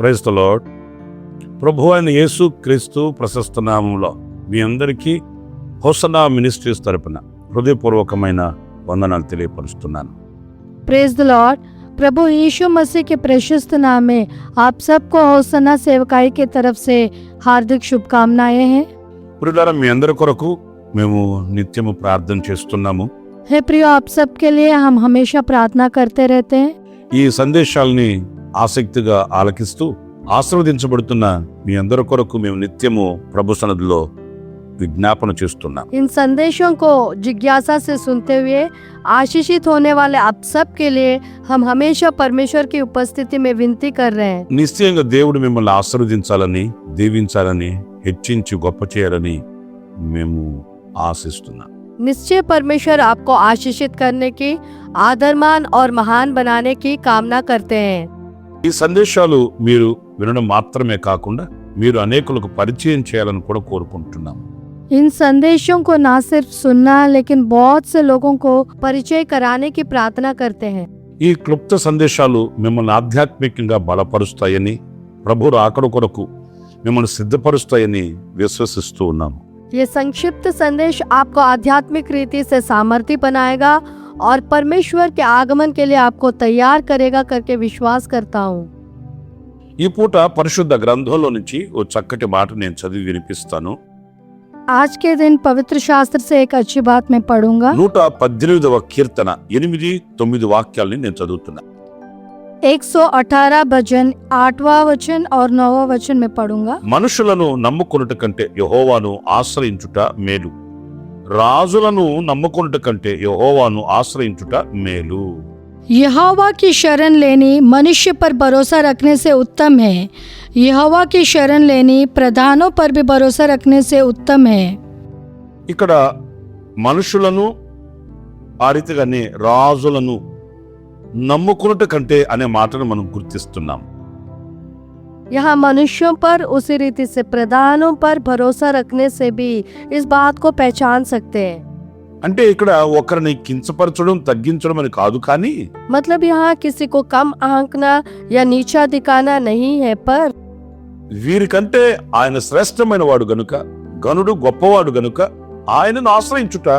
Praise the lord. ప్రభు అయిన యేసు క్రీస్తు ప్రశస్త నామంలో మీ అందరికీ హోసన్నా మినిస్ట్రీస్ తరపున హృదయపూర్వకమైన వందనాలు తెలియపరుస్తున్నాను. Praise the Lord. प्रभु यीशु मसीह के प्रशस्त नाम में आप सबको होसन्ना सेवकाई की तरफ से हार्दिक शुभकामनाएं हैं. ప్రియులారా, మీ అందరి కొరకు మేము నిత్యము ప్రార్థన చేస్తున్నాము. हे प्रियो, आप सबके लिए हम हमेशा प्रार्थना करते रहते हैं. ఈ సందేశాలని ఆసక్తిగా ఆలకిస్తూ ఆశీర్వదించబడుతున్న మీ అందరి కొరకు మేము నిత్యము ప్రభు సన్నిధిలో విజ్ఞాపన చేస్తున్నాం. इन संदेशों को जिज्ञासा से सुनते हुए आशीषित होने वाले आप सब के लिए हम हमेशा परमेश्वर की उपस्थिति में विनती कर रहे हैं. నిశ్చయంగా దేవుడు మిమ్మల్ని ఆశీర్వదించాలని, దీవించాలని, హెచ్చించి గొప్ప చేయాలని మేము ఆశిస్తున్నాం. निश्चय परमेश्वर आपको आशीषित करने की, आदरमान और महान बनाने की कामना करते हैं. ఈ సందేశాలు మీరు వినడం మాత్రమే కాకుండా మీరు అనేకులకు పరిచయం చేయాలని కూడా కోరుకుంటున్నాం. इन संदेशों को ना सिर्फ सुनना लेकिन बहुत से लोगों को परिचय कराने की प्रार्थना करते हैं. ఈ క్లుప్త సందేశాలు మిమ్మల్ని ఆధ్యాత్మికంగా బలపరుస్తాయని, ప్రభు రాకడ కొరకు మిమ్మల్ని సిద్ధపరుస్తాయని విశ్వసిస్తూ ఉన్నాము. ये संक्षिप्त संदेश आपको आध्यात्मिक रीति से सामर्थ्य बनाएगा और परमेश्वर के आगमन के लिए आपको तैयार करेगा करके विश्वास करता हूँ. ఈ పూట పరిశుద్ధ గ్రంథంలో నుంచి ఓ చక్కటి మాట నేను చదివి వినిపిస్తాను. आज के दिन पवित्र शास्त्र से एक अच्छी बात मैं पढ़ूंगा. 118వ కీర్తన 8-9 వాక్యాలని నేను చదువుతున్నా. 118 भजन 8वां वचन और 9वां वचन में पढ़ूंगा. మనుషులను నమ్ముకొనుట కంటే యెహోవాను ఆశ్రయించుట మేలు, రాజులను నమ్ముకొనుట కంటే యెహోవాను ఆశ్రయించుట మేలు. यहोवा की शरण लेनी मनुष्य पर भरोसा रखने से उत्तम है. यहोवा की शरण लेनी प्रधानों पर भी भरोसा रखने से उत्तम है. ఇక్కడ మనుషులను ఆ రీతిగానే రాజులను నమ్ముకొనుట కంటే అనే మాటను మనం గుర్తిస్తున్నాం. यहाँ मनुष्यों पर उसी रीति से प्रधानों पर भरोसा रखने से भी इस बात को पहचान सकते हैं. అంటే ఇక్కడ ఒకరిని కించపరచడం, తగ్గించడం అని కాదు, కానీ मतलब यहाँ किसी को कम आंकना या नीचा दिखाना नहीं है, पर వీరికంటే ఆయన శ్రేష్టమైన వాడు గనుక, గనుడు గొప్పవాడు గనుక ఆయనను ఆశ్రయించుట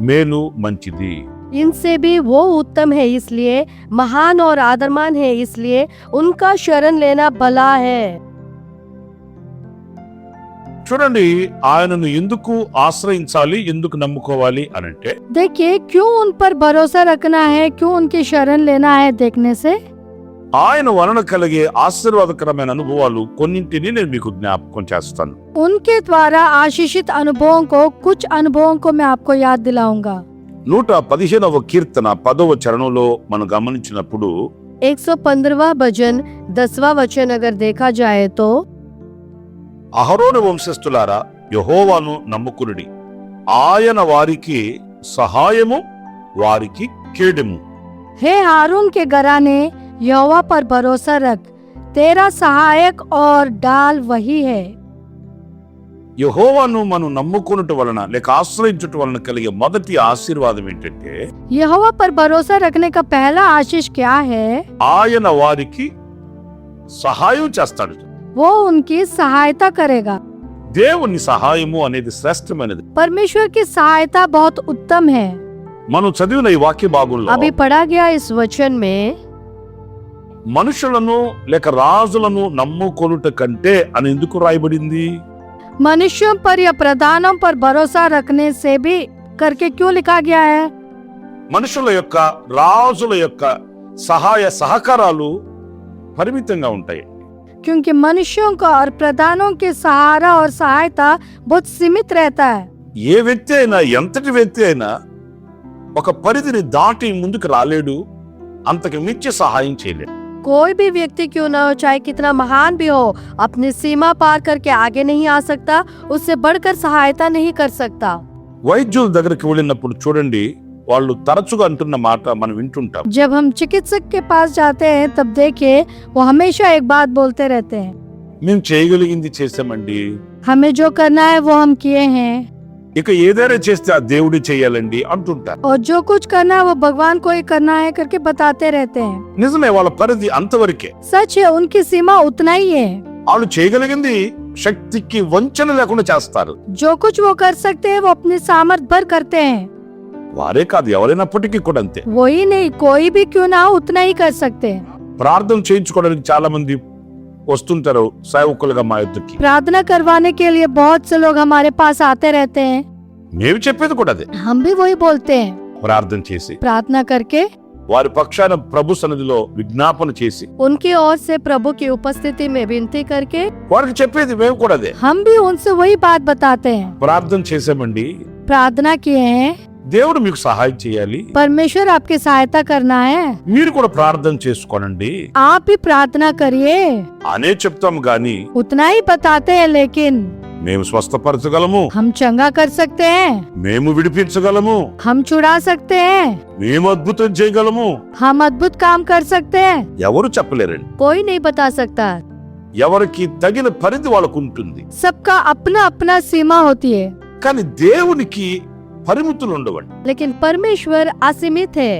మేలు, మంచిది. इनसे भी वो उत्तम है, इसलिए महान और आदरमान है, इसलिए उनका शरण लेना भला है. చూడండి, ఆయనను ఎందుకు ఆశ్రయించాలి, ఎందుకు నమ్ముకోవాలి అనంటే, देखिए क्यों उन पर भरोसा रखना है, क्यों उनकी शरण लेना है, देखने से ఆయన వలన కలిగే ఆశీర్వాదకరమైన అనుభవాలు కొన్నింటిని నేను మీకు జ్ఞాపకం చేస్తాను. उनके द्वारा आशीषित अनुभवों को, कुछ अनुभवों को मैं आपको याद दिलाऊंगा. 115వ కీర్తన 10వ చరణంలో మనం గమనించినప్పుడు 115वां भजन 10वां वचन अगर देखा जाए तो, అహరోను వంశస్థులారా యెహోవాను నమ్ముకునుడి, ఆయన వారికి సహాయము, వారికి కేడెము. हे हारून के घराने, यहोवा पर भरोसा रख, तेरा सहायक और डाल वही है. యెహోవాను మనం నమ్ముకునుట వలన లేక ఆశ్రయించుట వలన కలిగే మొదటి ఆశీర్వాదం ఏంటంటే, यहोवा पर भरोसा रखने का पहला आशीष क्या है? ఆయన వారికి సహాయం చేస్తాడు. वो उनकी सहायता करेगा. దేవుని సహాయము అనేది శ్రేష్టమైనది. परमेश्वर की सहायता बहुत उत्तम है. మనం చదివిన ఈ వాక్య భాగంలో अभी पढ़ा गया इस वचन में మనుషులను లేక రాజులను నమ్ముకొనుట కంటే అని ఎందుకు రాయబడింది? मनुष्यों पर या प्रधानों पर भरोसा रखने से भी करके क्यों लिखा गया है? మనుషుల యొక్క, రాజుల యొక్క సహాయ సహకారాలు పరిమితంగా ఉంటాయి. क्योंकि मनुष्यों का और प्रधानों के सहारा और सहायता बहुत सीमित रहता है. ఏ వ్యక్తి అయినా, ఎంతటి వ్యక్తి అయినా ఒక పరిధిని దాటి ముందుకు రాలేడు, అంతకు మించి సహాయం చేయలేడు. कोई भी व्यक्ति क्यों ना हो, चाहे कितना महान भी हो, अपनी सीमा पार करके आगे नहीं आ सकता, उससे बढ़कर सहायता नहीं कर सकता. వైద్యుల దగ్గరికి వెళ్ళినప్పుడు చూడండి, వాళ్ళు తరచుగా అంటున్న మాట మనం వింటుంటాం. जब हम चिकित्सक के पास जाते हैं तब देखिए वो हमेशा एक बात बोलते रहते हैं, మేము చేయగలిగింది చేసామండి, हमें जो करना है वो हम किए हैं ఇక ఏదైనా చేస్తే ఆ దేవుడి చేయాలండి అంటుంటారు. और जो कुछ करना है वो भगवान को ही करना है करके बताते रहते हैं। నిజమే, వాళ్ళ పరిధి అంతవరకే. सच है, उनकी सीमा उतना ही है। వాళ్ళు చేయగలిగింది శక్తికి వంచన లేకుండా చేస్తారు. जो कुछ वो कर सकते हैं वो अपनी सामर्थ भर करते हैं। వారే కాదు, ఎవరైనప్పటికీ కూడా అంతే. वही नहीं, कोई भी क्यों ना हो उतना ही कर सकते हैं। ప్రార్థన చేయించుకోవడానికి చాలా మంది వస్తుంటారు సేవకులుగా మా యొద్దకి. प्रार्थना करवाने के लिए बहुत से लोग हमारे पास आते रहते हैं। మేము చెప్పేది కూడా అదే. हम भी वही बोलते हैं, ప్రార్థన చేసి प्रार्थना करके వారి పక్షాన ప్రభు సన్నిధిలో విజ్ఞాపన చేసి उनकी ओर से प्रभु की उपस्थिति में विनती करके వారికి చెప్పేది మేము కూడా అదే. हम भी उनसे वही बात बताते हैं। ప్రార్థన చేసామండి, प्रार्थना किए हैं, దేవుడు మీకు సహాయం చేయాలి, परमेश्वर आपकी सहायता करना है, మీరు కూడా ప్రార్థన చేసుకోనండి आप भी प्रार्थना करिए, అనే చెప్తాం గాని उतना ही बताते हैं। लेकिन మేము స్వస్థపరచగలము, हम चंगा कर सकते हैं, మేము విడిపించగలము, हम छुड़ा सकते हैं, మేము అద్భుతం చేయగలము, हम अद्भुत काम कर सकते हैं, ఎవరు చెప్పలేరండి. कोई नहीं बता सकता। ఎవరికి తగిన పరిధి వాళ్ళకు ఉంటుంది. सबका अपना अपना सीमा होती है, కానీ దేవునికి పరిమితులు ఉండవండి. लेकिन परमेश्वर असीमित है।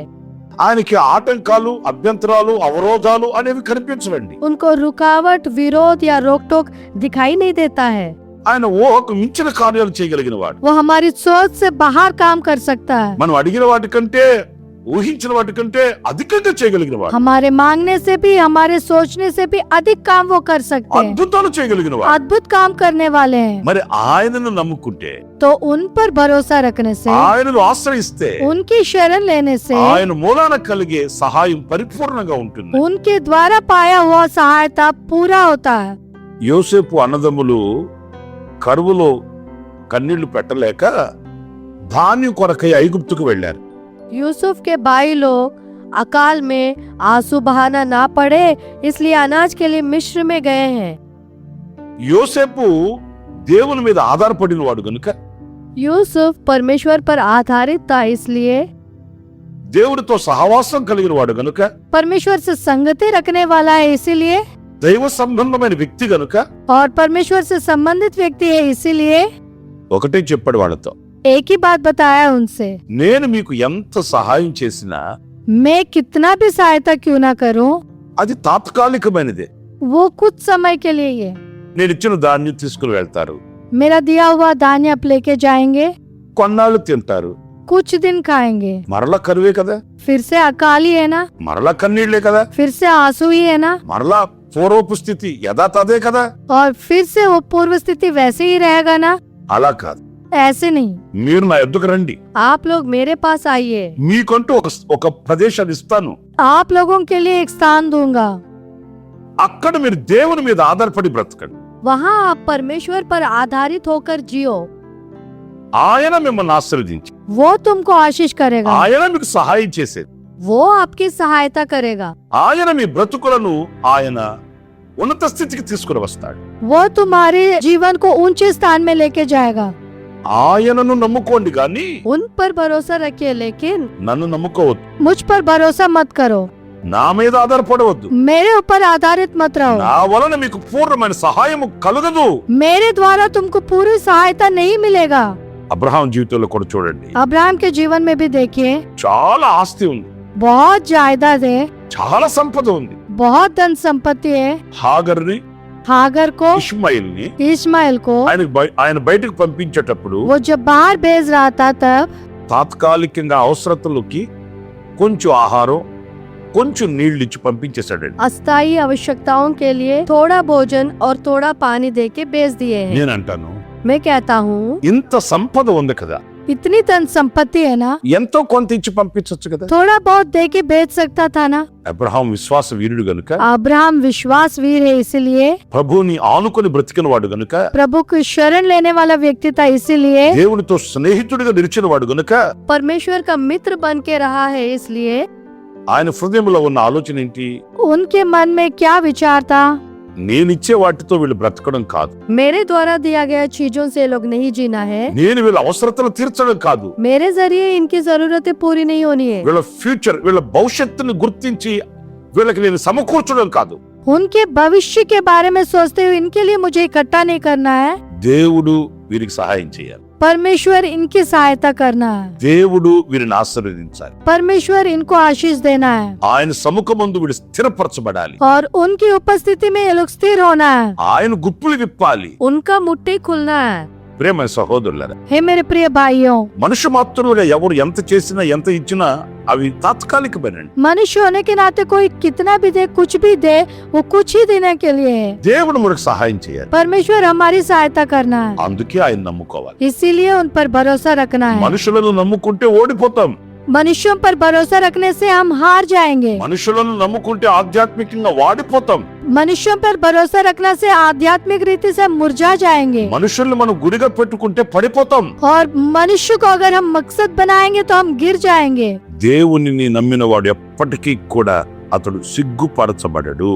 ఆయనకి ఆటంకాలు, అభ్యంతరాలు, అవరోధాలు అనేవి కనిపించవండి. उनको रुकावट, विरोध या रोक टोक दिखाई नहीं देता है। ఆయన ఊహకు మించిన కార్యాలు చేయగలిగిన వాడు. वो हमारी सोच से बाहर काम कर सकता है, మనం అడిగిన వాటికంటే, ఊహించిన వాటికంటే అధికంగా చేయగలిగిన వాడు. हमारे मांगने से भी, हमारे सोचने से भी अधिक काम वो कर सकते हैं। అద్భుతాలు చేయగలిగిన వాడు. अद्भुत काम करने वाले हैं। మరి ఆయనను నమ్ముకుంటే, तो उन पर भरोसा रखने से, ఆయనను ఆశ్రయిస్తే उनकी शरण लेने से, ఆయన మూలాన కలిగే సహాయం పరిపూర్ణంగా ఉంటుంది. उनके द्वारा पाया हुआ सहायता पूरा होता है। యోసేపు అన్నదమ్ములు కరువులో కన్నీళ్లు పెట్టలేక ధాన్యం కొరకై ఐగుప్తుకు వెళ్లారు. यूसुफ के भाई लोग अकाल में आंसू बहाना ना पड़े इसलिए अनाज के लिए मिस्र में गए हैं। యోసేపు దేవుని మీద ఆధారపడిన వాడు గనుక, यूसुफ परमेश्वर पर आधारित था इसलिए, దేవుడితో సహవాసం కలిగిన వాడు గనుక, परमेश्वर से संगति रखने वाला है इसीलिए, దైవ సంబంధమైన వ్యక్తి గనుక और परमेश्वर से संबंधित व्यक्ति है इसीलिए ఒకటే చెప్పాడు వాళ్ళతో, एक ही बात बताया उनसे, నేను మీకు ఎంత సహాయం చేసినా मैं कितना भी सहायता क्यों ना करूं, అది తాత్కాలికమైనదే. वो कुछ समय के लिए ही है। నేను ఇచ్చిన ధాన్యం తీసుకుని వెళ్తారు, मेरा दिया हुआ धान्य आप लेके जाएंगे, కొన్నాళ్ళు తింటారు, कुछ दिन खाएंगे, మరలా కరువే కదా, फिर से अकाल ही है ना, మరలా కన్నీళ్లే కదా, फिर से आंसू ही है ना, మరలా పూర్వపు స్థితి యథాతథే కదా. और फिर से वो पूर्व स्थिति वैसे ही रहेगा ना। అలా కాదు, ऐसे नहीं, మీరు నా ఎద్దుకు రండి, आप लोग मेरे पास आइए, మీకంటూ ఒక ప్రదేశాన్ని ఇస్తాను, आप लोगों के लिए एक स्थान दूंगा, అక్కడ మీరు దేవుని మీద ఆధారపడి బ్రతకండి. वहाँ आप परमेश्वर पर आधारित होकर जियो, ఆయన మిమ్మల్ని ఆశీర్వదించి, वो तुमको आशीष करेगा, ఆయన మీకు సహాయం చేసేది, वो आपकी सहायता करेगा, ఆయన మీ బ్రతుకులను ఆయన ఉన్నత స్థితికి తీసుకుని వస్తాడు. वो तुम्हारे जीवन को ऊंचे स्थान में लेके जाएगा। ఆయనను నమ్ముకోండి గాని उन पर भरोसा रखिए, लेकिन నన్ను నమ్ముకోవద్దు, मुझ पर भरोसा मत करो, నా మీద ఆధారపడవద్దు. मेरे ऊपर आधारित मत रहो, నా వలన మీకు పూర్ణమైన సహాయము కలగదు. मेरे द्वारा तुमको पूरी सहायता नहीं मिलेगा। అబ్రహాం జీవితంలో కూడా చూడండి, अब्राहम के जीवन में भी देखिए, చాలా ఆస్తి ఉంది, बहुत जायदाद है, చాలా సంపద ఉంది. बहुत धन संपत्ति है। హాగర్ని, हागर को, ఇష్మాయిల్ని इस्माइल को ఆయన బయటకు పంపించేటప్పుడు वो जब बाहर भेज रहा था तब తాత్కాలికంగా అవసరతలకి కొంచెం ఆహారం, కొంచెం నీళ్లు ఇచ్చి పంపించేశాడండి. अस्थायी आवश्यकताओं के लिए थोड़ा भोजन और थोड़ा पानी देके भेज दिए हैं। నేను అంటాను, मैं कहता हूँ ఇంత సంపద ఉంది కదా, इतनी धन संपत्ति है ना, ఎంతో కొంత ఇచ్చి పంపించొచ్చు కదా. थोड़ा बहुत दे के भेज सकता था ना। అబ్రహాం విశ్వాస వీరుడు గనుక, अब्राहम विश्वास वीर है इसीलिए, ప్రభుని ఆనుకొని బ్రతికిన వాడు గనుక, प्रभु की शरण लेने वाला व्यक्ति था इसीलिए, దేవునితో స్నేహితుడిగా నిలిచిన వాడు గనుక, परमेश्वर का मित्र बन के रहा है इसलिए, ఆయన హృదయంలో ఉన్న ఆలోచన ఏంటి? उनके मन में क्या विचार था? నేనిచ్చే వాటితో వీళ్ళు బ్రతకడం కాదు, मेरे द्वारा दिया गया चीजों से लोग नहीं जीना है, నేను వీళ్ళ అవసరతలు తీర్చడం కాదు, मेरे जरिए इनकी जरूरतें पूरी नहीं होनी है, వీళ్ళ ఫ్యూచర్ వీళ్ళ భవిష్యత్తుని గుర్తించి వీళ్ళకి నేను సమకూర్చడం కాదు. उनके भविष्य के बारे में सोचते हुए इनके लिए मुझे इकट्ठा नहीं करना है, దేవుడు వీరికి సహాయం చేయాలి, परमेश्वर इनकी सहायता करना है, దేవుడు వీరిని ఆశీర్వదించాలి, परमेश्वर इनको आशीष देना है ఆయన సముఖమందు వీడు స్థిరపరచబడాలి, और उनकी उपस्थिति में ये लोग स्थिर होना है। ఆయన గుప్పులు విప్పాలి. उनका मुट्ठी खुलना है। ప్రేమ సహోదరులారా, हे मेरे प्रिय भाइयों, మనుషు మాత్రులుగా ఎవరు ఎంత చేసినా ఎంత ఇచ్చినా అవి తాత్కాలికమేనండి. मनुष्य होने के नाते कोई कितना भी दे, कुछ भी दे, वो कुछ ही देने के लिए है। దేవుడు మనకు సహాయం చేయాలి, परमेश्वर हमारी सहायता करना है, అందుకే ఆయన నమ్ముకోవాలి. इसीलिए उन पर भरोसा रखना है। మనుషులను నమ్ముకుంటే ఓడిపోతాం, मनुष्यों पर भरोसा रखने से हम हार जाएंगे, మనుషులను నమ్ముకుంటే ఆధ్యాత్మికంగా వాడిపోతాం, मनुष्यों पर भरोसा रखने से आध्यात्मिक रीति से मुरझा जाएंगे, మనుషుల్ని మనం గురిగా పెట్టుకుంటే పడిపోతాం. और मनुष्य को अगर हम मकसद बनाएंगे तो हम गिर जाएंगे। దేవునిని నమ్మిన వాడు ఎప్పటికీ కూడా అతడు సిగ్గుపరచబడడు.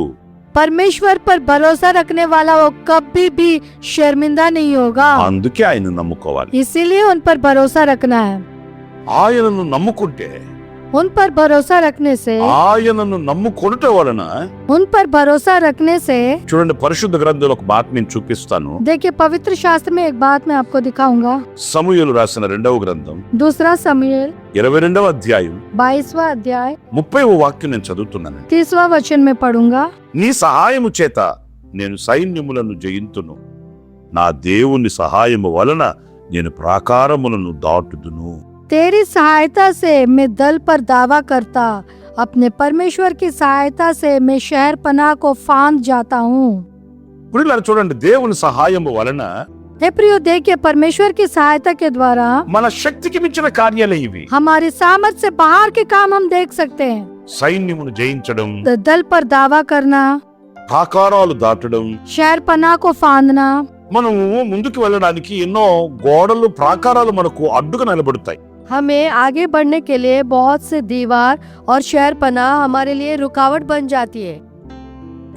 परमेश्वर पर भरोसा रखने वाला वो कभी भी शर्मिंदा नहीं होगा, అందుకే ఆయన నమ్ముకోవాలి. इसीलिए उन पर भरोसा रखना है। ఆయనను నమ్ముకుంటే, उन पर भरोसा रखने से, ఆయనను నమ్ముకొనుట వలన उन पर भरोसा रखने से, చూడండి, పరిశుద్ధ గ్రంథంలో ఒక మాట నేను చూపిస్తాను. देखिए पवित्र शास्त्र में एक बात मैं आपको दिखाऊंगा। సమూయేలు రాసిన 2వ గ్రంథం दूसरा समूएल 22వ అధ్యాయం 22वां अध्याय 30వ వాక్యం నేను చదువుతున్నాను. 30वां वचन में पढ़ूंगा। నీ సహాయము చేత నేను సైన్యములను జయింతును, నా దేవుని సహాయము వలన నేను ప్రాకారములను దాటుదును. तेरी सहायता से मैं दल पर दावा करता, अपने परमेश्वर की सहायता से मैं शहर पनाह को फांद जाता हूँ। ప్రియులారా, చూడండి, దేవుని సహాయము వలన हे प्रियो, देखिए परमेश्वर की सहायता के द्वारा మన శక్తికి మించిన కార్యాలే ఇవి. हमारी सामर्थ से बाहर के काम हम देख सकते हैं। సైన్యమును జయించడం, दल पर दावा करना, ప్రాకారాలు దాటడం. शहर पनाह को फांदना। మనము ముందుకు వెళ్ళడానికి ఎన్నో గోడలు, ప్రాకారాలు మనకు అడ్డుగా నిలబడతాయి. हमें आगे बढ़ने के लिए बहुत से दीवार और शहर पनाह हमारे लिए रुकावट बन जाती है।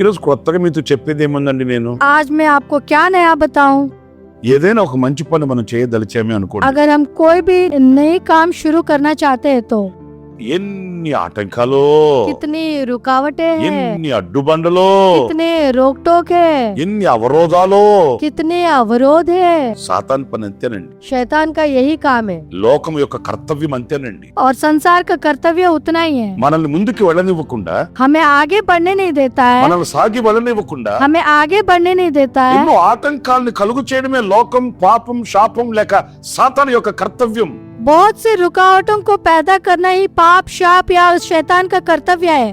ఈరోజు కొత్తగా మీతో చెప్పేది ఏముందండి, నేను आज मैं आपको क्या नया बताऊं? ఏదైనా ఒక మంచి పని మనం చేయదలిచామే అనుకోండి, अगर हम कोई भी नई काम शुरू करना चाहते हैं तो ఎన్ని ఆటంకాలు, कितनी रुकावटें हैं, ఎన్ని అడ్డుబండలు, कितने रोक टोक है, ఎన్ని అవరోధాలు. कितने अवरोध है। సాతాన్ పని అంతేనండి, शैतान का यही काम है లోకం యొక్క కర్తవ్యం అంతేనండి. और संसार का कर्तव्य उतना ही है, మనల్ని ముందుకు వెళ్ళనివ్వకుండా, हमें आगे बढ़ने नहीं देता है, మనల్ని సాగి వెళ్ళనివ్వకుండా हमें आगे बढ़ने नहीं देता है। ఎన్నో ఆటంకాలను కలుగు చేయడమే లోకం, పాపం, శాపం లేక సాతాను యొక్క కర్తవ్యం. बहुत से रुकावटों को पैदा करना ही पाप, शाप या शैतान का कर्तव्य है।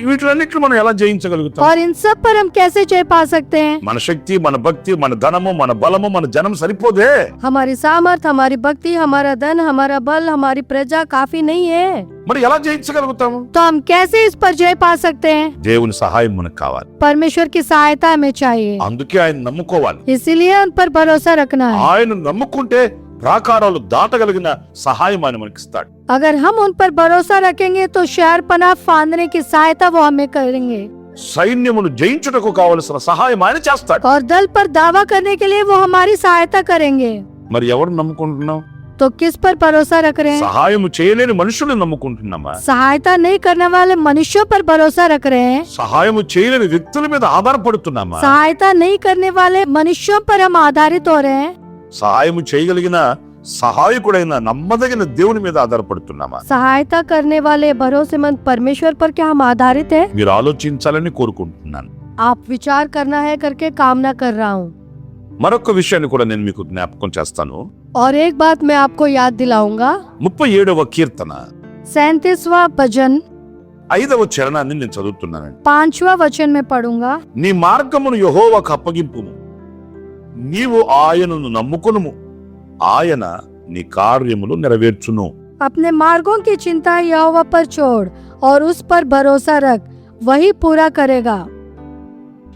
వీటిలన్నిటిని మనం ఎలా జయించగలుగుతాం? और इन सब पर हम कैसे जय पा सकते हैं? మన శక్తి, మన భక్తి, మన ధనము, మన బలము, మన జనం సరిపోదే. हमारी सामर्थ, हमारी भक्ति, हमारा धन, हमारा बल, हमारी प्रजा काफी नहीं है। మరి ఎలా జయించగలుగుతాము? तो हम कैसे इस पर जय पा सकते हैं? దేవుని సహాయం మనకు కావాలి, परमेश्वर की सहायता हमें चाहिए, అందుకే ఆయన నమ్ముకోవాలి. इसीलिए उन पर भरोसा रखना है। ఆయన నమ్ముకుంటే ప్రాకారాలు దాటగలిగిన సహాయం ఆయన మనకి ఇస్తాడు. अगर हम उन पर भरोसा रखेंगे तो शहर पनाह फांदने की सहायता वो हमें करेंगे, సైన్యమును జయించుటకు కావలసిన సహాయం ఆయన చేస్తాడు. और दल पर दावा करने के लिए वो हमारी सहायता करेंगे। మరి ఎవరు నమ్ముకుంటున్నాం? तो किस पर भरोसा रख रहे हैं? సహాయం చేయలేని మనుషులు నమ్ముకుంటున్నామా? सहायता नहीं करने वाले मनुष्यों पर भरोसा रख रहे हैं? సహాయం చేయలేని వ్యక్తుల మీద ఆధారపడుతున్నామా? सहायता नहीं करने वाले मनुष्यों पर हम आधारित हो रहे हैं? సహాయం చేయగలిగిన సహాయకుడైన నమ్మదగిన దేవుని మీద ఆధారపడుతున్నామా? सहायता करने वाले भरोसेमंद परमेश्वर पर क्या हम आधारित है? మీరు ఆలోచించాలని కోరుకుంటున్నాను. आप विचार करना है करके कामना कर रहा हूँ। మరొక విషయాన్ని కూడా నేను మీకు జ్ఞాపకం చేస్తాను. और एक बात मैं आपको याद दिलाऊंगा। 37వ కీర్తన 37वां भजन 5వ చరణాన్ని నేను చదువుతున్నానండి. 5वां वचन में पढ़ूंगा। నీ మార్గమును యెహోవాకు అప్పగింపుము, నీవు ఆయనను నమ్ముకొనుము, ఆయన నీ కార్యములు నెరవేర్చును. अपने मार्गों की चिंता यहोवा पर छोड़ और उस पर भरोसा रख, वही पूरा करेगा।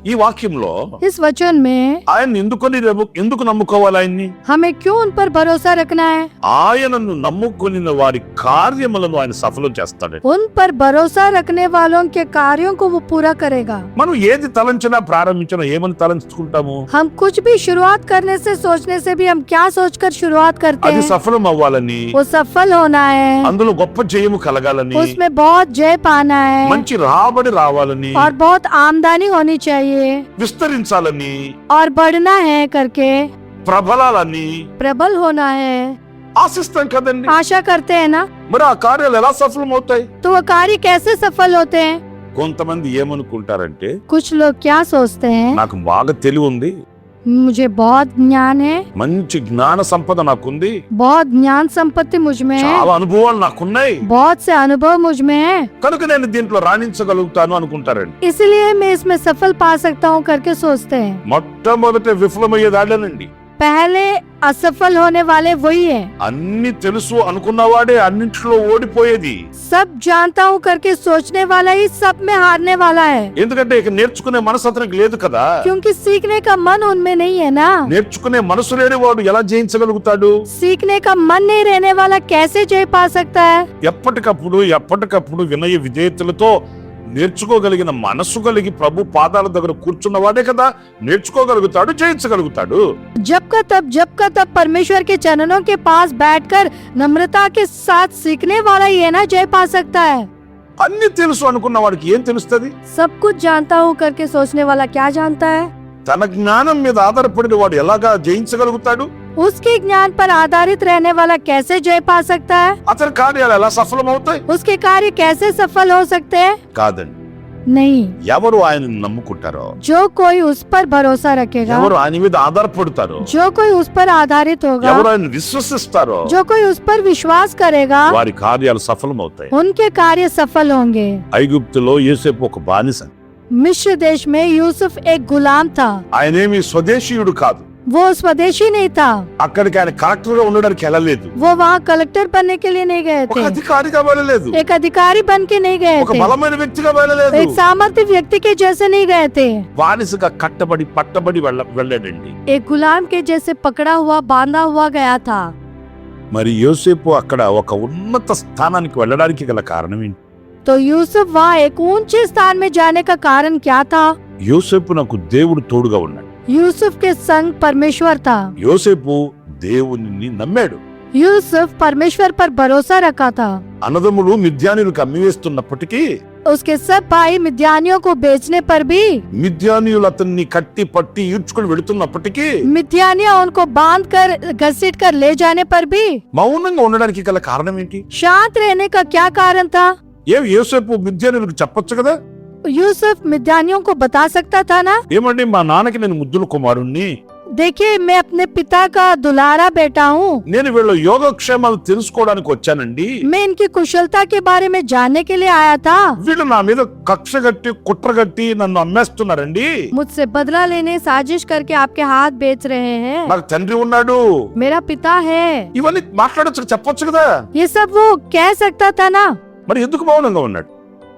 ఈ వాక్యంలో इस वचन में ఆయన ఎందుకు నమ్ముకోవాలి? ఆయన్ని हमें क्यों उन पर भरोसा रखना है? ఆయనను నమ్ముకుని వారి కార్యములను ఆయన సఫలం చేస్తాడు. उन पर भरोसा रखने वालों के कार्यों को वो पूरा करेगा। మనం ఏది తలంచినా ప్రారంభించినా ఏమని తలంచుకుంటాము? हम कुछ भी शुरुआत करने से सोचने से भी हम क्या सोचकर शुरुआत करते అది हैं? సఫలం అవ్వాలని, वो सफल होना है, అందులో గొప్ప జయము కలగాలని, उसमें बहुत जय पाना है మంచి రాబడి రావాలని, और बहुत आमदनी होनी चाहिए విస్తరించాలని, और बढ़ना है करके ప్రబలాలని प्रबल होना है, ఆశిస్తాం కదండి. आशा करते हैं ना। మరి ఆ కార్యాలు ఎలా సఫలం అవుతాయి? तो वो कार्य कैसे सफल होते हैं? కొంతమంది ఏమనుకుంటారంటే, कुछ लोग क्या सोचते हैं, నాకు బాగా తెలివి ఉంది, मुझे बहुत ज्ञान है, మంచి జ్ఞాన సంపద నాకుంది, बहुत ज्ञान संपत्ति मुझ में है, చాలా అనుభవాలు నాకున్నాయి, बहुत से अनुभव मुझ में है, కనుక నేను దీంట్లో రాణించగలుగుతాను అనుకుంటారండి. इसलिए मैं इसमें सफल पा सकता हूँ करके सोचते हैं। మొట్టమొదట విఫలమయ్యేదాడేనండి. पहले असफल होने वाले वही है। అన్ని తెలుసు అనుకున్నవాడే అన్నింటిలో ఓడిపోయేది. सब जानता हूँ करके सोचने वाला ही सब में हारने वाला है, ఎందుకంటే ఇక నేర్చుకునే మనసు అతనికి లేదు కదా. क्योंकि सीखने का मन उनमें नहीं है ना। నేర్చుకునే మనసు లేని వాడు ఎలా జయించగలుగుతాడు? सीखने का मन नहीं रहने वाला कैसे जय पा सकता है? ఎప్పటికప్పుడు వినయ విధేయతలతో నేర్చుకోగలిగిన మనసు కలిగి ప్రభు పాదాల దగ్గర కూర్చున్నవాడే కదా నేర్చుకోగలుగుతాడు, జయించగలుగుతాడు. जब का तब परमेश्वर के चरणों के पास बैठकर नम्रता के साथ सीखने वाला ही है ना जय पा सकता है। అన్ని తెలుసు అనుకున్న వాడికి ఏం తెలుస్తుంది? सब कुछ जानता हूँ करके सोचने वाला क्या जानता है? తన జ్ఞానం మీద ఆధారపడిన వాడు ఎలాగా జయించగలుగుతాడు? उसके ज्ञान पर आधारित रहने वाला कैसे जय पा सकता है? అతని కార్యాలు ఎలా సఫలం అవుతాయి? उसके कार्य कैसे सफल हो सकते हैं? కాదండి. नहीं। ఎవరు ఆయనను నమ్ముకుంటారో, जो कोई उस पर भरोसा रखेगा, ఎవరు ఆయన మీద ఆధారపడతారో, जो कोई उस पर आधारित होगा, ఎవరు ఆయన విశ్వసిస్తారో जो कोई उस पर विश्वास करेगा, వారి కార్యాలు సఫలం అవుతాయి. उनके कार्य सफल होंगे। ఐగుప్తులో యోసేపు ఒక బానిస. मिस्र देश में यूसुफ एक गुलाम था। ఆయనేమి స్వదేశీయుడు కాదు. वो स्वदेशी नहीं था। అక్కడికి ఆయన కలెక్టర్ గా ఉండడానికి వెళ్ళలేదు. वो वहाँ कलेक्टर बनने के लिए नहीं गए ఒక थे, అధికారిగా వెళ్ళలేదు. एक अधिकारी बन के नहीं गए ఒక थे, బలమైన వ్యక్తిగా వెళ్ళలేదు. एक सामर्थ्य व्यक्ति के जैसे नहीं गए थे, బానిసగా కట్టబడి పట్టబడి వెళ్ళాడండి. एक गुलाम के जैसे पकड़ा हुआ बांधा हुआ गया था। మరి యోసేపు అక్కడ ఒక ఉన్నత స్థానానికి వెళ్ళడానికి గల కారణం ఏంటి? तो यूसुफ वहाँ एक ऊंचे स्थान में जाने का कारण क्या था? యోసేపు నాకు దేవుడు తోడుగా ఉన్నాడు. यूसुफ के संग परमेश्वर था। యోసేపు దేవుని నమ్మాడు. यूसुफ परमेश्वर पर भरोसा रखा था। అన్నదమ్ములు మిద్యానీయులకు అమ్మివేస్తున్నప్పటికీ, उसके सब भाई मिद्यानियों को बेचने पर भी, మిద్యానీయులు అతన్ని కట్టి పట్టి ఈడ్చుకుని వెళుతున్నప్పటికీ, मिद्यानिया उनको बांध कर घसीट कर ले जाने पर भी మౌనంగా ఉండడానికి గల కారణం ఏంటి? शांत रहने का क्या कारण था? యోసేపు మిద్యానీయులకు చెప్పొచ్చు కదా, यूसुफ मिद्यानियों को बता सकता था ना, ఏమండి మా నాన్నకి నేను ముద్దుల కుమారుణ్ణి, देखिए मैं अपने पिता का दुलारा बेटा हूँ, నేను వీళ్ళ యోగక్షేమాలు తెలుసుకోవడానికి వచ్చానండి, मैं इनकी कुशलता के बारे में जानने के लिए आया था, వీళ్ళు నా మీద కక్ష గట్టి కుట్రగట్టి నన్ను అమ్మేస్తున్నారండి, मुझसे बदला लेने साजिश करके आपके हाथ बेच रहे हैं। నాకు తండ్రి ఉన్నాడు, मेरा पिता है। ఇవన్నీ మాట్లాడొచ్చు చెప్పొచ్చు కదా, ये सब वो कह सकता था ना, మరి ఎందుకు మౌనంగా ఉన్నాడు?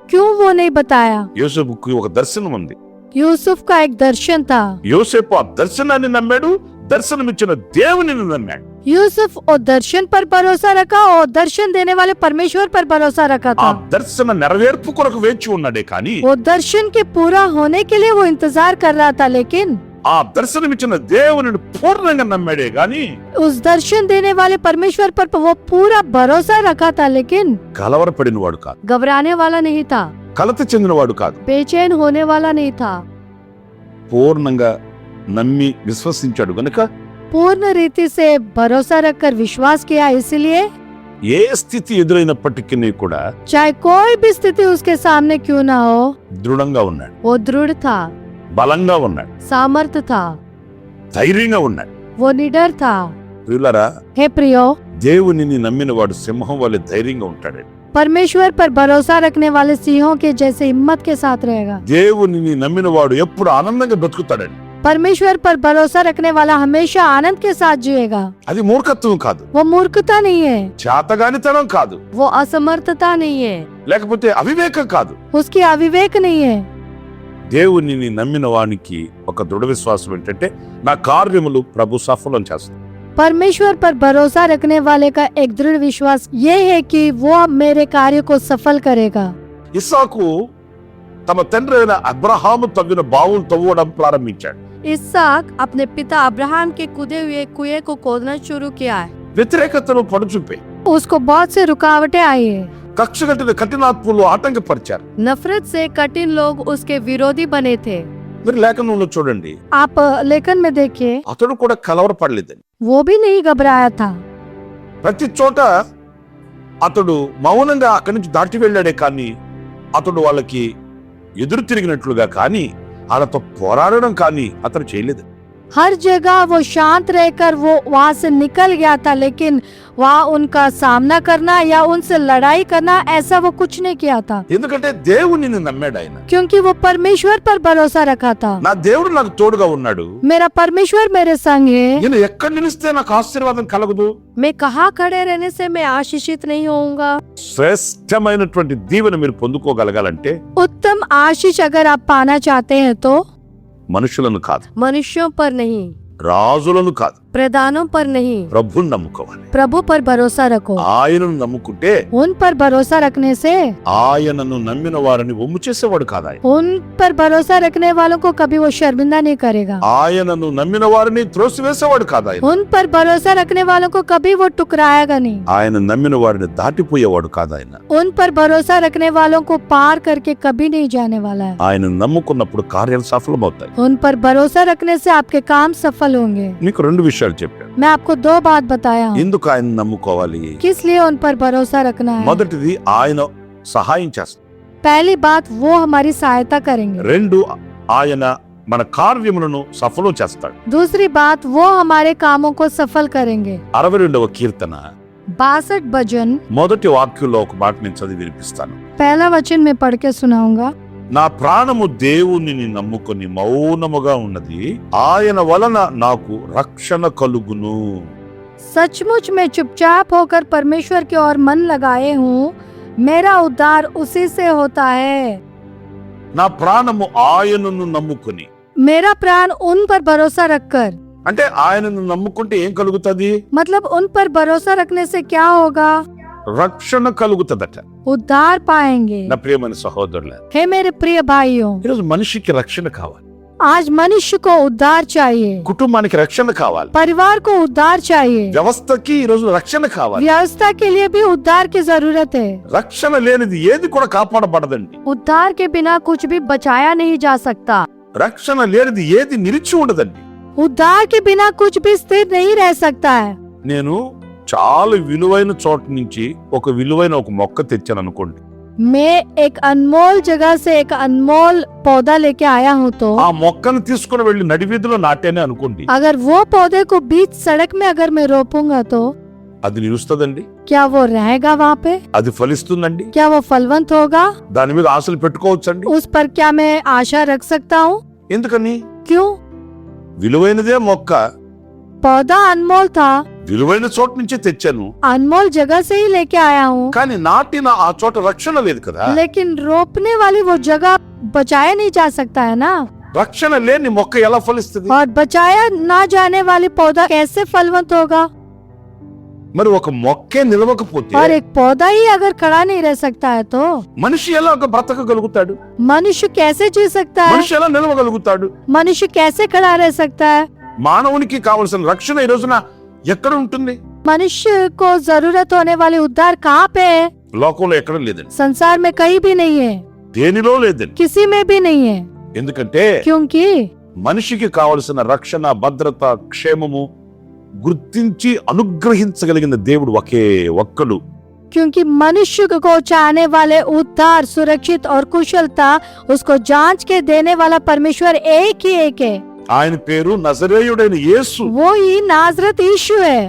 क्यों वो नहीं बताया? యోసేపుకి ఒక దర్శనం ఉంది. यूसुफ का एक दर्शन था। యోసేపు ఆ దర్శనాన్ని నమ్మాడు, దర్శనమిచ్చిన దేవుని నమ్మాడు. यूसुफ और दर्शन पर भरोसा रखा और दर्शन देने वाले परमेश्वर पर भरोसा रखा ఆ था। దర్శన నెరవేర్పు కొరకు వేచి ఉన్నాడే కానీ, वो दर्शन के पूरा होने के लिए वो इंतजार कर रहा था, लेकिन ఆ దర్శనమిచ్చిన దేవుని పూర్ణంగా నమ్మాడే గాని उस दर्शन देने वाले परमेश्वर पर वो पूरा भरोसा रखा था, लेकिन కలవరపడిన వాడు కాదు, घबराने वाला नहीं था, కలత చెందినవాడు కాదు. बेचैन होने वाला नहीं था। పూర్ణంగా నమ్మి విశ్వసించాడు గనుక पूर्ण रीति से भरोसा रखकर विश्वास किया, इसलिए ఏ స్థితి ఎదురైనప్పటికీ కూడా चाहे कोई भी स्थिति उसके सामने क्यों ना हो, దృఢంగా ఉన్నాడు, वो दृढ़ था, బలంగా ఉన్నాడు, सामर्थ था, ధైర్యంగా ఉన్నాడు. वो निडर था। ప్రియులారా, हे प्रियो, దేవునిని నమ్మిన వాడు సింహం వలె ధైర్యంగా ఉంటాడు. परमेश्वर पर भरोसा रखने वाले सिंहों के जैसे हिम्मत के साथ रहेगा। దేవునిని నమ్మిన వాడు ఎప్పుడు ఆనందంగా బ్రతుకుతాడండి. परमेश्वर पर भरोसा रखने वाला हमेशा आनंद के साथ जिएगा। అది మూర్ఖత్వం కాదు, वो मूर्खता नहीं है, చేతగానితనం కాదు, वो असमर्थता नहीं है, లేకపోతే అవివేకం కాదు. उसकी अविवेक नहीं है। దేవునిని నమ్మిన వానికి ఒక దృఢ విశ్వాసం ఏంటంటే నా కార్యములు ప్రభు సఫలం చేస్తాడు. परमेश्वर पर भरोसा रखने वाले का एक दृढ़ विश्वास ये है कि वो मेरे कार्य को सफल करेगा। ఇస్సాకు తమ తండ్రి అయిన అబ్రహాము తవ్విన బావులు తవ్వడం ప్రారంభించాడు. इसहाक अपने पिता अब्राहम के कूदे हुए कुएं को खोदना शुरू किया है। వ్యతిరేకతను పడుచూపే उसको बहुत से रुकावटें आई है। కక్ష కట్టిన కఠినాత్ములు ఆటంకపరిచారు. नफरत से कठिन लोग उसके विरोधी बने थे। మీరు లేఖనంలో చూడండి, आप लेखन में देखिए, అతడు కూడా కలవరపడలేదని. वो भी नहीं घबराया था। ప్రతి చోట అతడు మౌనంగా అక్కడి నుంచి దాటి వెళ్ళాడే కానీ అతడు వాళ్ళకి ఎదురు తిరిగినట్లుగా కానీ వాళ్ళతో పోరాడడం కానీ అతను చేయలేదు. हर जगह वो शांत रहकर वो वहाँ से निकल गया था, लेकिन वहाँ उनका सामना करना या उनसे लड़ाई करना ऐसा वो कुछ नहीं किया था, ఎందుకంటే దేవునిని నమ్మాడు ఆయన. क्योंकि वो परमेश्वर पर भरोसा रखा था। నా దేవుడు నాకు తోడుగా ఉన్నాడు, मेरा परमेश्वर मेरे संग है। నేను ఎక్కడ నిలిస్తే నాకు ఆశీర్వాదం కలగదు. मैं कहाँ खड़े रहने से मैं आशीषित नहीं होऊंगा। శ్రేష్టమైనటువంటి దీవెన మీరు పొందుకోగలగాలంటే उत्तम आशीष अगर आप पाना चाहते हैं तो మనుషులను కాదు, मनुष्यों पर नहीं, రాజులను కాదు, प्रधानों पर नहीं, ప్రభుని నమ్ముకోవాలి. प्रभु पर भरोसा रखो। ఆయనను నమ్ముకుంటే उन पर भरोसा रखने से ఆయనను నమ్మిన వారిని ఒమ్ము చేసేవాడు కాదు ఆయన. उन पर भरोसा रखने वालों को कभी वो शर्मिंदा नहीं करेगा। ఆయనను నమ్మిన వారిని త్రోసివేసేవాడు కాదు ఆయన. उन पर भरोसा रखने वालों को कभी वो टुकराएगा नहीं। ఆయన నమ్మిన వారిని దాటిపోయేవాడు కాదు ఆయన. उन पर भरोसा रखने वालों को पार करके कभी नहीं जाने वाला है। ఆయన నమ్ముకున్నప్పుడు కార్యాలు సఫలమవుతాయి. उन पर भरोसा रखने से आपके काम सफल होंगे। మీకు రెండు విషయాలు చెప్పాను. मैं आपको दो बात बताया हूँ, ఎందుకు ఆయన నమ్ముకోవాలి? किस लिए उन पर भरोसा रखना है। మొదటిది ఆయన సహాయం చేస్తాడు. पहली बात, वो हमारी सहायता करेंगे। రెండు, ఆయన మన కార్యములను సఫలం చేస్తాడు. दूसरी बात, वो हमारे कामों को सफल करेंगे। 62వ కీర్తన 62 भजन మొదటి వాక్యంలో ఒక మాట నేను చదివి వినిపిస్తాను. पहला वचन में पढ़ के सुनाऊंगा। నా ప్రాణము దేవునిని నమ్ముకొని మౌనముగా ఉన్నది, ఆయన వలన నాకు రక్షణ కలుగును. सचमुच में चुपचाप होकर परमेश्वर की ओर मन लगाए हूँ, मेरा उद्धार उसी से होता है। నా ప్రాణము ఆయనను నమ్ముకొని, मेरा प्राण उन पर भरोसा रखकर, అంటే ఆయనను నమ్ముకుంటే ఏం కలుగుతుంది? मतलब उन पर भरोसा रखने से क्या होगा? రక్షణ కలుగుతుందట. उद्धार पाएंगे। నా ప్రియమైన సహోదరుల, हे मेरे प्रिय भाइयों, ఈరోజు మనిషికి రక్షణ కావాలి, आज मनुष्य को उद्धार चाहिए, కుటుంబానికి రక్షణ కావాలి, परिवार को उद्धार चाहिए, వ్యవస్థకి ఈరోజు రక్షణ కావాలి. व्यवस्था के लिए भी उद्धार की जरूरत है। రక్షణ లేనిది ఏది కూడా కాపాడబడదండి. उद्धार के बिना कुछ भी बचाया नहीं जा सकता। రక్షణ లేనిది ఏది నిలిచి ఉండదండి. उद्धार के बिना कुछ भी स्थिर नहीं रह सकता है। నేను చాలా విలువైన చోట నుంచి ఒక విలువైన ఒక మొక్క తెచ్చాను అనుకోండి. मैं एक अनमोल जगह से एक अनमोल पौधा लेके आया हूँ तो ఆ మొక్కను తీసుకుని వెళ్ళి నడివీధిలో నాటేనే అనుకోండి, अगर वो पौधे को बीच सड़क में अगर मैं रोपूंगा तो అది నిలుస్తుందండి, क्या वो रहेगा वहाँ पे? అది ఫలిస్తుందండి, क्या वो फलवंत होगा? దాని మీద ఆశలు పెట్టుకోవచ్చండి. उस पर क्या मैं आशा रख सकता हूँ? ఎందుకని? क्यों? విలువైనదే మొక్క, पौधा अनमोल था, విలువైన చోట నుంచి తెచ్చాను, अनमोल जगह से ही लेके आया हूँ, కానీ నాటిన ఆ చోట రక్షణ లేదు కదా. लेकिन रोपने वाली वो जगह बचाया नहीं जा सकता है ना। రక్షణ లేని మొక్క ఎలా ఫలిస్తుంది? और बचाया ना जाने वाली पौधा कैसे फलवंत होगा? మరి ఒక మొక్కే నిలవకపోతే और एक पौधा ही अगर खड़ा नहीं रह सकता है तो మనిషి ఎలా బ్రతకగలుగుతాడు? मनुष्य कैसे जी सकता है? మనిషి ఎలా నిలవగలుగుతాడు? मनुष्य कैसे खड़ा रह सकता है? మానవునికి కావలసిన రక్షణ ఈ రోజున ఎక్కడ ఉంటుంది? मनुष्य को जरूरत होने वाली उद्धार कहाँ पे है? లోకంలో ఎక్కడ లేదండి, संसार में कहीं भी नहीं है, దేనిలో లేదండి. किसी में भी नहीं है। ఎందుకంటే क्योंकि మనిషికి కావలసిన రక్షణ, భద్రత, క్షేమము గుర్తించి అనుగ్రహించగలిగిన దేవుడు ఒకే ఒక్కడు. क्योंकि मनुष्य को चाहने वाले उद्धार, सुरक्षित और कुशलता उसको जांच के देने वाला परमेश्वर एक ही एक है। ఆయన పేరు నజరేయుడైన యేసు. वो ही नाजरत यीशु है।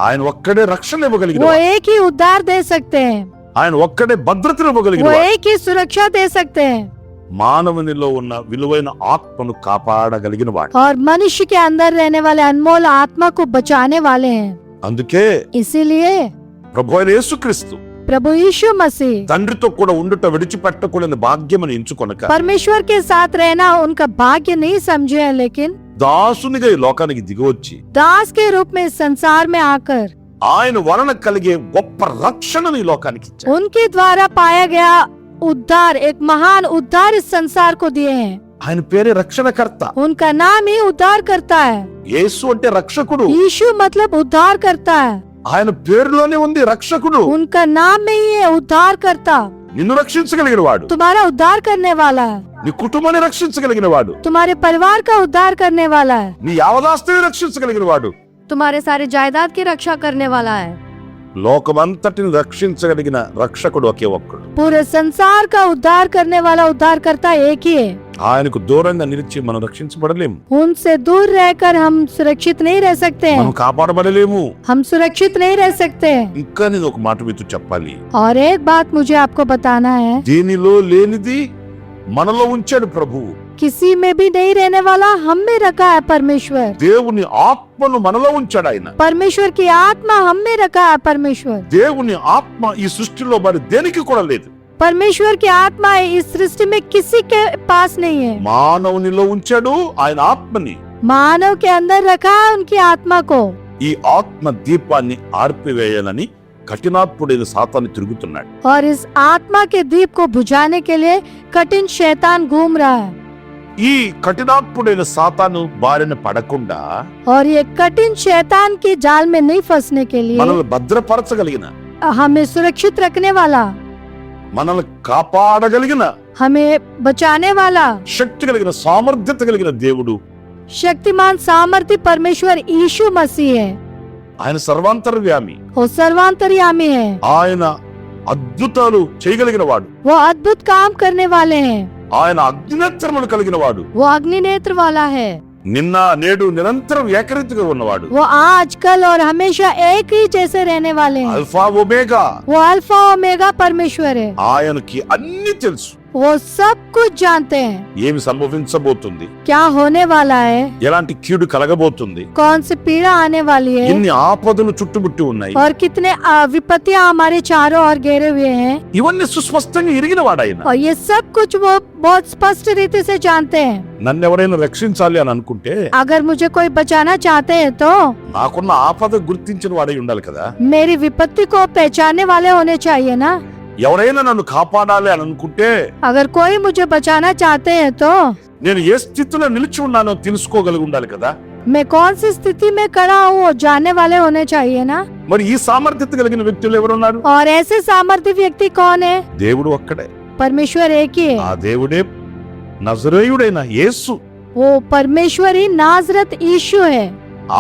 ఆయన ఒక్కడే రక్షణ ఇవ్వగలిగిన वो వాడు. एक ही उद्धार दे सकते हैं, ఆయన ఒక్కడే భద్రతను ఇవ్వగలిగిన वो వాడు. एक ही सुरक्षा दे सकते हैं మానవునిలో ఉన్న విలువైన ఆత్మను కాపాడగలిగిన వాడు. और मनुष्य के अंदर रहने वाले अनमोल आत्मा को बचाने वाले हैं। అందుకే इसीलिए ప్రభువైన యేసుక్రీస్తు प्रभु यीशु मसीह తండ్రితో కూడా ఉండుట విడిచిపెట్టకూడని భాగ్యమని ఎంచుకొనక परमेश्वर के साथ रहना उनका भाग्य नहीं समझे हैं, लेकिन దాసునిగా ఈ లోకానికి దిగివచ్చి दास के रूप में इस संसार में आकर ఆయన వలన కలిగే గొప్ప రక్షణను ఈ లోకానికి ఇచ్చాడు. उनके द्वारा पाया गया उद्धार, एक महान उद्धार इस संसार को दिए हैं। ఆయన పేరే రక్షణకర్త. उनका नाम ही उद्धार करता है। యేసు అంటే రక్షకుడు. यीशु मतलब उद्धार करता है। ఆయన పేరులోనే ఉంది రక్షకుడు. उनका नाम में ही है उद्धार करता। నిన్ను రక్షించగలిగిన వాడు, तुम्हारा उद्धार करने वाला है, నీ కుటుంబాన్ని రక్షించగలిగిన వాడు, तुम्हारे परिवार का उद्धार करने वाला है, నీ యావదాస్తిని రక్షించగలిగిన వాడు, तुम्हारे सारे जायदाद की रक्षा करने वाला है। లోకమంతటిని రక్షించగలిగిన రక్షకుడు ఒకే ఒక్కడు. पूरे संसार का उद्धार करने वाला उद्धार करता एक ही है। ఆయనకు దూరంగా నిలిచి మనం రక్షించబడలేము, उनसे दूर रहकर हम सुरक्षित नहीं रह सकते మనం हैं, కాపాడబడలేము. हम सुरक्षित नहीं रह सकते। ఇంకా నేను ఒక మాట మీతో చెప్పాలి. और एक बात मुझे आपको बताना है, దీనిలో లేనిది మనలో ఉంచాడు ప్రభువు. किसी में भी नहीं रहने वाला हम में रखा है परमेश्वर। దేవుని ఆత్మను మనలో ఉంచాడు ఆయన. परमेश्वर की आत्मा हम में रखा है परमेश्वर। దేవుని ఆత్మ ఈ సృష్టిలో మరి దేనికి కూడా లేదు. परमेश्वर की आत्मा इस सृष्टि में किसी के पास नहीं है। మానవునిలో ఉంచాడు ఆయన ఆత్మని. मानव के अंदर रखा है उनकी आत्मा को। ఈ ఆత్మ దీపాన్ని ఆర్పివేయాలని కఠినాత్ముడైన సాతాను తిరుగుతున్నాడు. और इस आत्मा के दीप को बुझाने के लिए कठिन शैतान घूम रहा है। ఈ కఠినాత్ముడైన సాతాను బారిన పడకుండా और ये कठिन शैतान की जाल में नहीं फंसने के लिए మనల్ని భద్రపరచగలిగిన, हमें सुरक्षित रखने वाला, మనల్ని కాపాడగలిగిన, हमें बचाने वाला శక్తి కలిగిన, సామర్థ్యత కలిగిన దేవుడు शक्तिमान सामर्थ्य परमेश्वर यीशु मसीह है। ఆయన సర్వాంతర్యామి. वो सर्वांतर्यामी है, ఆయన అద్భుతాలు చేయగలిగిన వాడు. वो अद्भुत काम करने वाले हैं, ఆయన అగ్నినేత్రములు కలిగిన వాడు. वो अग्नि नेत्र वाला है, నిన్న నేడు నిరంతరం ఏకరీతిగా ఉన్నవాడు. वो आज कल और हमेशा एक ही जैसे रहने वाले हैं। Alpha omega. वो अल्फा ओमेगा परमेश्वर है, ఆయనకి అన్ని తెలుసు. वो सब कुछ जानते हैं, ఏమి సంభవించబోతుంది, क्या होने वाला है, ఎలాంటి కీడు కలగబోతుంది, कौन सी पीड़ा आने वाली है, ఎన్ని ఆపదలు చుట్టుముట్టి ఉన్నాయి, और कितने विपत्तियां हमारे चारों ओर घेरे हुए हैं। ఇవన్నీ సుస్పష్టంగా ఎరిగిన వాడాయన. और ये सब कुछ वो बहुत स्पष्ट रीति से जानते हैं। నన్ను ఎవరైనా రక్షించాలి అని అనుకుంటే अगर मुझे कोई बचाना चाहते हैं तो నాకున్న ఆపద గుర్తించిన వాడై ఉండాలి కదా. मेरी विपत्ति को पहचानने वाले होने चाहिए ना। ఎవరైనా నన్ను కాపాడాలి అని అనుకుంటే अगर कोई मुझे बचाना चाहते हैं तो నేను ఏ స్థితిలో నిలిచి ఉన్నానో తెలుసుకోగలిగి ఉండాలి కదా. मैं कौन सी स्थिति में खड़ा हूँ वो जानने वाले होने चाहिए ना। మరి ఈ సామర్థ్యత కలిగిన వ్యక్తులు ఎవరున్నారు? और ऐसे सामर्थ्य व्यक्ति कौन है? దేవుడు ఒక్కడే. परमेश्वर एक ही ఆ है, దేవుడే నజరేయుడైన యేసు. वो परमेश्वर ही नाजरत यीशु है।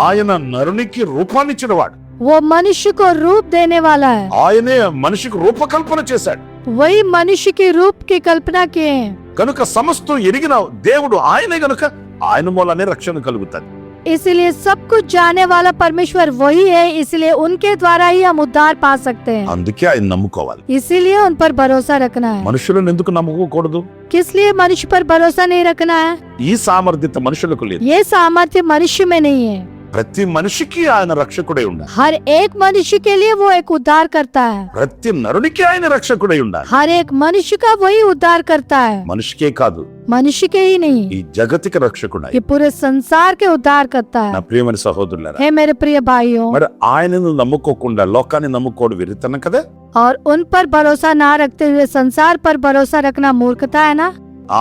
ఆయన నరునికి రూపాన్నిచ్చిన వాడు. वो मनुष्य को रूप देने वाला है, ఆయనే మనిషికి రూపకల్పన చేశాడు. वही मनुष्य के रूप की कल्पना किए हैं। కనుక సమస్తం ఎరిగిన దేవుడు ఆయనే, గనుక ఆయన మూలనే రక్షణ కలుగుతుంది. इसलिए सब कुछ जानने वाला परमेश्वर वही है, इसलिए उनके द्वारा ही हम उद्धार पा सकते हैं। అందుకే ఆయన నమ్ముకోవాలి. इसीलिए उन पर भरोसा रखना है। మనుషులను ఎందుకు నమ్ముకోకూడదు? किस लिए मनुष्य पर भरोसा नहीं रखना है? ఈ సామర్థ్యత మనుషులకు లేదు. ये सामर्थ्य मनुष्य में नहीं है। ప్రతి మనిషికి ఆయన రక్షకుడై ఉండాలి. हर एक मनुष्य के लिए वो एक उद्धार करता है, ప్రతి నరునికి ఆయన రక్షకుడై ఉండాలి. हर एक मनुष्य का वही उद्धार करता है, మనిషికే కాదు, मनुष्य के ही नहीं, ఈ జగతికి రక్షకుడై. ये पूरे संसार के उद्धार करता నా है। ప్రియమైన సహోదరులారా, हे मेरे प्रिय भाइयों, మరి ఆయనను నమ్ముకోకుండా లోకాన్ని నమ్ముకోవడం వెరితనం కదా. और उन पर भरोसा ना रखते हुए संसार पर भरोसा रखना मूर्खता है ना।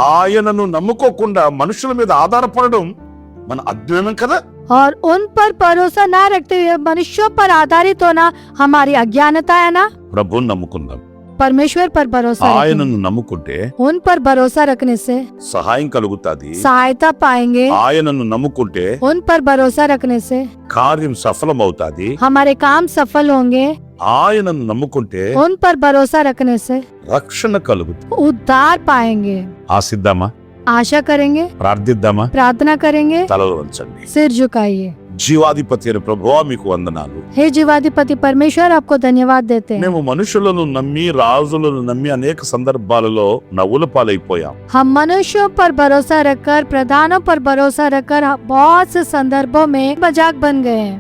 ఆయనను నమ్ముకోకుండా మనుషుల మీద ఆధారపడడం మన అజ్ఞానం కదా. और उन पर भरोसा ना रखते हुए मनुष्यों पर आधारित होना हमारी अज्ञानता है ना। ప్రభువుని నమ్ముకుందాం. परमेश्वर पर भरोसा रखें। ఆయనను నమ్ముకుంటే उन पर भरोसा रखने से సహాయం కలుగుతాది. सहायता पाएंगे, ఆయనను నమ్ముకుంటే उन पर भरोसा रखने से కార్యం సఫలమవుతాది. हमारे काम सफल होंगे, ఆయనను నమ్ముకుంటే उन पर भरोसा रखने से రక్షణ కలుగుతుంది. उद्धार पाएंगे। ఆశిద్దామా? आशा करेंगे, ప్రార్థిద్దామా? प्रार्थना करेंगे, తలలు వంచండి. सिर झुकाइए। జీవాధిపతి అయిన ప్రభువా మీకు వందనాలు. हे जीवाधिपति परमेश्वर, आपको धन्यवाद देते हैं। మేము మనుషులను నమ్మి రాజులను నమ్మి అనేక సందర్భాలలో నవ్వుల పాలైపోయాం. हम मनुष्यों पर भरोसा रखकर, प्रधानों पर भरोसा रखकर बहुत से संदर्भों में मजाक बन गए हैं।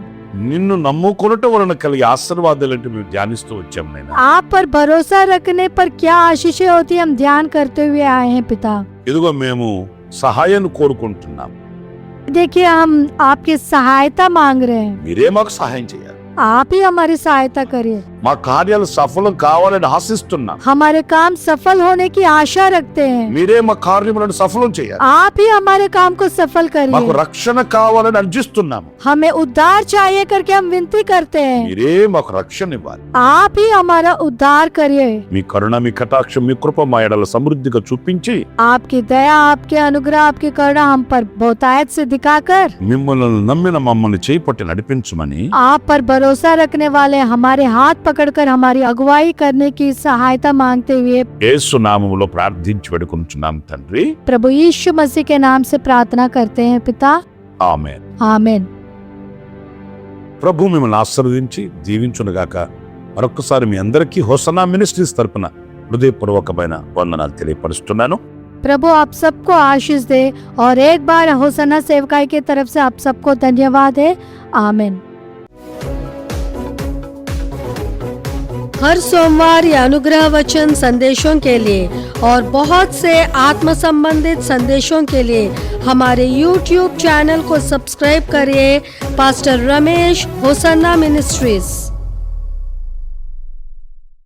నిన్ను నమ్ముకొనటం వలన కలిగే ఆశీర్వాదాలంటే మేము ధ్యానిస్తూ వచ్చాం నాయన. आप पर भरोसा रखने पर क्या आशीषें होती है हम ध्यान करते हुए आए हैं पिता। ఇదిగో మేము సహాయాన్ని కోరుకుంటున్నాం. देखिए हम आपकी सहायता मांग रहे हैं, మీరే మాకు సహాయం చేయాలి. आप ही हमारी सहायता करिए। మా కార్యాలు సఫలం కావాలని ఆశిస్తున్నాం. हमारे काम सफल होने की आशा रखते हैं, మీరే మా కార్యములను సఫలం చేయాలి. आप ही हमारे काम को सफल మాకు करिए। రక్షణ కావాలని అర్జిస్తున్నాము. हमें उद्धार चाहिए करके हम विनती करते हैं, మీరే మాకు రక్షణ ఇవ్వాలి. आप ही हमारा उद्धार करिए। మీ కరుణ, మీ కటాక్షం, మీ కృప మా ఎడల సమృద్ధిగా చూపించి आपकी दया, आपके अनुग्रह, आपकी करुणा हम पर बहुतायत से दिखाकर మిమ్మల్ని నమ్మిన మమ్మల్ని చేయి పట్టి నడిపించమని आप पर भरोसा रखने वाले हमारे हाथ पकड़कर हमारी अगुवाई करने की सहायता मांगते हुए యేసు నామములో ప్రార్థించి వేడుకొంచున్నాం తండ్రి. प्रभु यीशु मसीह के नाम से प्रार्थना करते हैं पिता, ఆమేన్. आमीन। ప్రభు మిమ్మల్ని ఆశీర్వదించి దీవించునుగాక. మరొకసారి మీ అందరికీ హోసన్నా మినిస్ట్రీస్ తరపున హృదయపూర్వకమైన వందనాలు తెలియపరుస్తున్నాను. प्रभु आप सबको आशीष दे और एक बार होसन्ना सेवकाई की तरफ से आप सबको धन्यवाद है, आमीन। हर सोमवार ये अनुग्रह वचन संदेशों के लिए और बहुत से आत्म संबंधित संदेशों के लिए हमारे YouTube चैनल को सब्सक्राइब करिए, पास्टर रमेश होसन्ना मिनिस्ट्रीज।